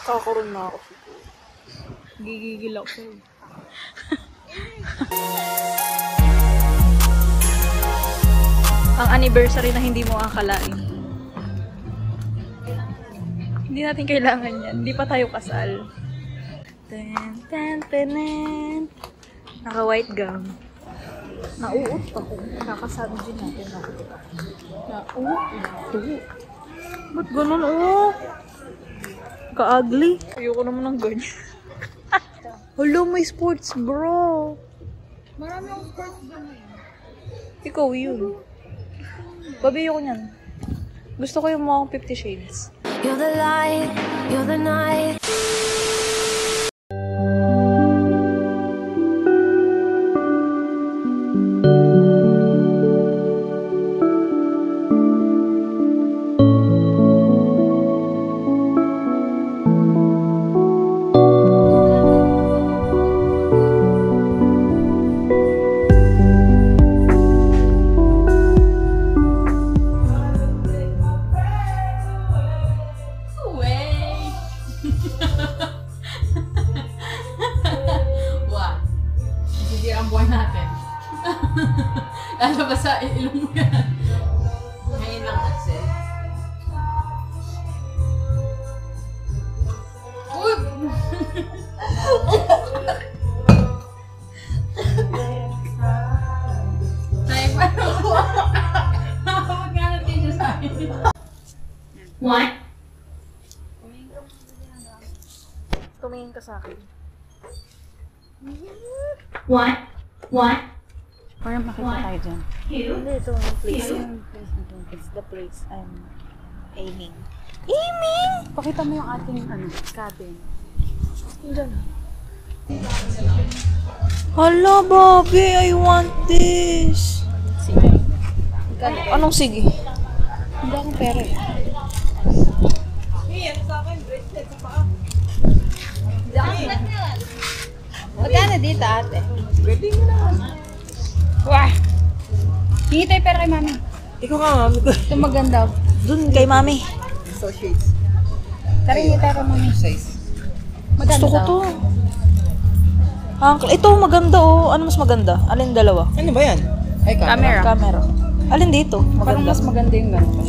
Kakaroon na ako. Gigigil ako sa'yo. Ang anniversary na hindi mo akalain. Hindi natin kailangan yan. Hindi pa tayo kasal. Ten, ten, tenen. Naka-white gown. Nauut ako. Nakasado din natin. Nauut. Ba't ganun, oh? Ka-ugly. Ayoko naman ng ganyan. Hello, may sports, bro. Marami akong sports dyan. Ikaw yun. Babi ko niyan. Gusto ko yung mga 50 Shades. You're the light, you're the night. Ang buwan natin. Lalabas sa ilong mo yan. Ngayon lang kasi. Uy! Ay, paano? Nakapag nga natin siya sa akin. What? Tumingin ka sa akin. What? What? Parang makita tayo dyan. Hindi, ito ang place. It's the place I'm aiming. Aiming? Pakita mo yung ating cabin. Diyan. Hala, Bobby, I want this. Sige. Anong sige? Hindi akong pera eh. Magkano dito, ate? Pwede mo naman. Wah! Hingi tayo pera kay mami. Ikaw nga, mami ko. Ito maganda. Dun kay mami. So shades. Tara, hingi tayo kay mami. Size. Maganda Gusto ko to. Ito maganda oh. Ano mas maganda? Alin dalawa? Ano ba yan? Ay, Camera. Camera. Alin dito? Parang Maganda. mas maganda yung ganito.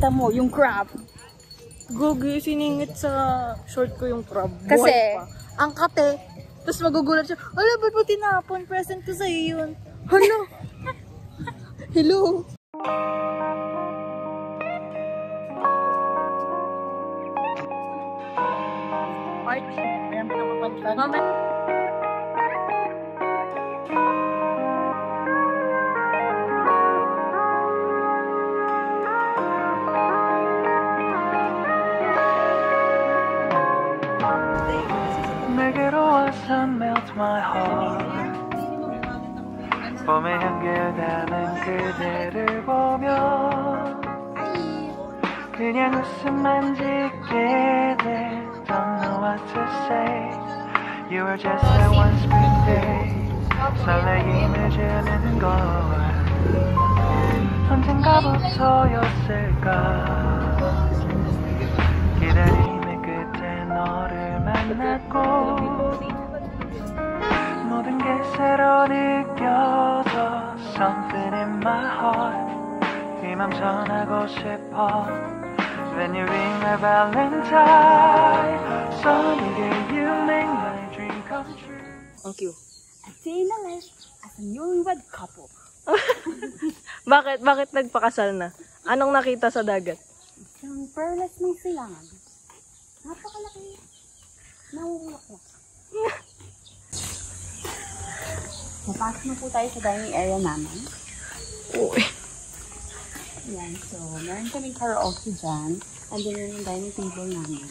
nakita mo, yung crab. Gogi, siningit sa short ko yung crab. Kasi? Buhay pa. Ang kate. Tapos magugulat siya, ala, ba't mo tinapon? Present ko sa'yo yun. Hala. Hello. Party. Ayan, pinapapalitan. Mama. 내게로 와서 melt my heart 봄의 향기를 담은 그대를 보며 그냥 웃음만 짓게 돼 Don't know what to say You were just that one spring day 설레임을 주는 걸 언젠가부터였을까 기다림의 끝에 너를 만났고 모든 게 새로 느껴져 Something in my heart 이 맘 전하고 싶어 When you ring my valentine Sunny day you make my dream come true Thank you. A day in the life as a newlywed couple. Bakit nagpakasal na? Anong nakita sa dagat? Isang pearls ng silangan. Napakalaki. Nawuwak-wak. Napasok na po tayo sa dining area namin. Uy. Yan, so meron kaming karaoke dyan. And then yung dining table namin.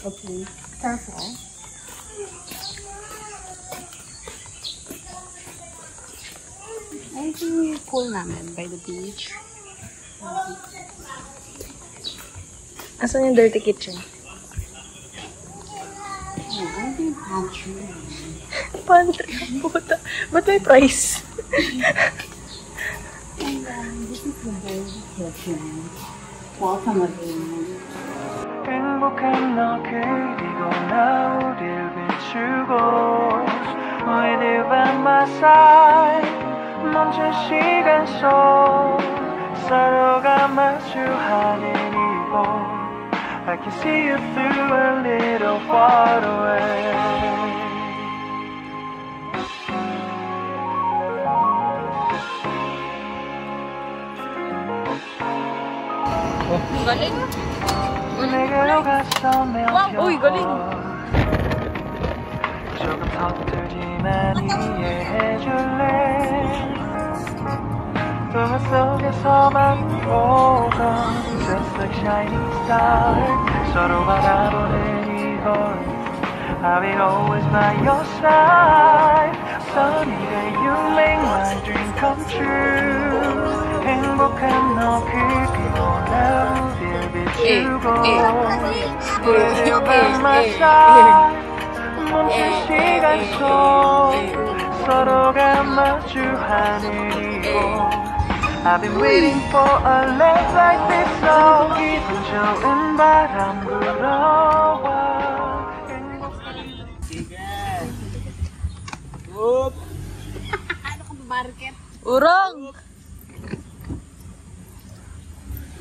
Okay, careful. Ay, ito yung pool namin by the beach. Asan yung dirty kitchen? Ay, ito yung pantry. Pantry. Puta. Ba't may price? And this is the whole kitchen. Welcome again. 행복한 너 그리고 나 우릴 비추고 너희들 by my side 멈춘 시간 속 서로가 마주하는 이곳 I can see you through a little waterway Galing. 내게로 가서 melt Uy, your galing. heart 조금 서툴지만 이해해줄래 꿈 속에서만 보던 Just like shining star 서로 바라보는 이곳 I will always by your side Sunny day you make my dream come true 행복한 너 그리고 나 우릴 비추고 우릴 by my side 멈춘 시간 속 서로가 마주하는 이곳 I've been waiting for a night like this so 기분 좋은 바람 불어와 Market. Urong!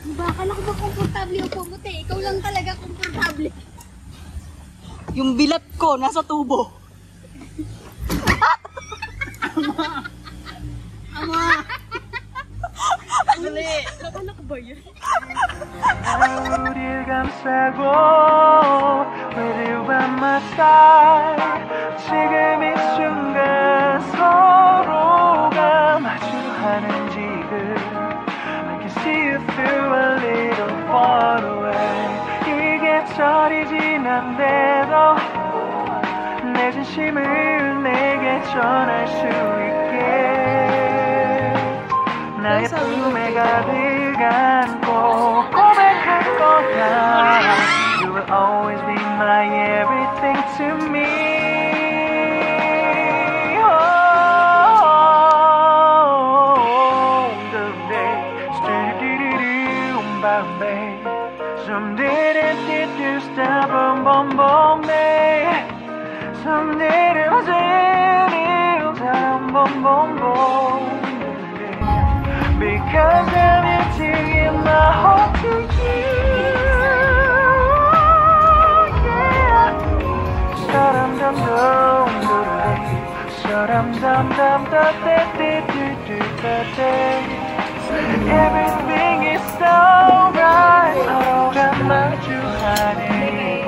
Diba, akala ko ba komportable yung pumunta eh. Ikaw lang talaga komportable. Yung bilat ko, nasa tubo. Ama! Dali. Nakala ko ba yun? 우릴 감싸고 With you by my side 지금 이 순간 서로가 마주하는 지금 I can see you through a little far away 이게 철이 지난데도 내 진심을 내게 전할 수 있게 나의 품에 가득 안고 고백할 거야 You will always be my everything to me Oh, someday Bombay Someday stop Bombay Someday Bombay Because I'm empty in my heart to you Everything is so right. 어려운 마주하니